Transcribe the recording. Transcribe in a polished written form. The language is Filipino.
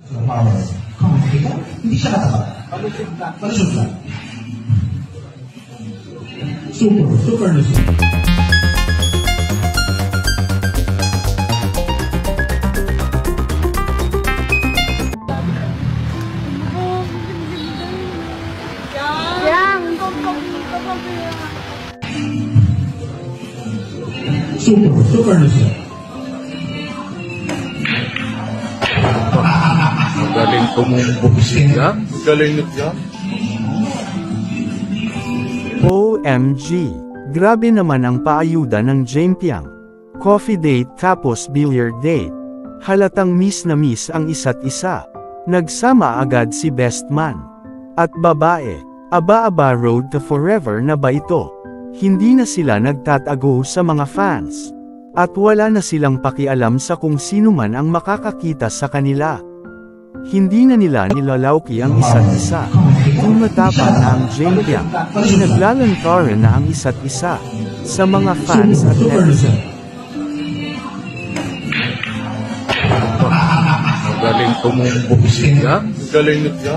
Power. Kita, hindi siya katapat. Palusot lang. Super lusot. Super lusot. Galing tumumbok siya. Galing niya. OMG! Grabe naman ang paayuda ng Jaempiang. Coffee date tapos billiard date. Halatang miss na miss ang isa't isa. Nagsama agad si best man. At babae, aba-aba road to forever na ba ito? Hindi na sila nagtatago sa mga fans. At wala na silang pakialam sa kung sino man ang makakakita sa kanila. Hindi na nila nilalauki ang isa't isa. Tumatapa na ang Jaempiang, pinaglalantaran na ang isa't isa, sa mga fans at netizen. Galing tumumbok siya. Galing niya.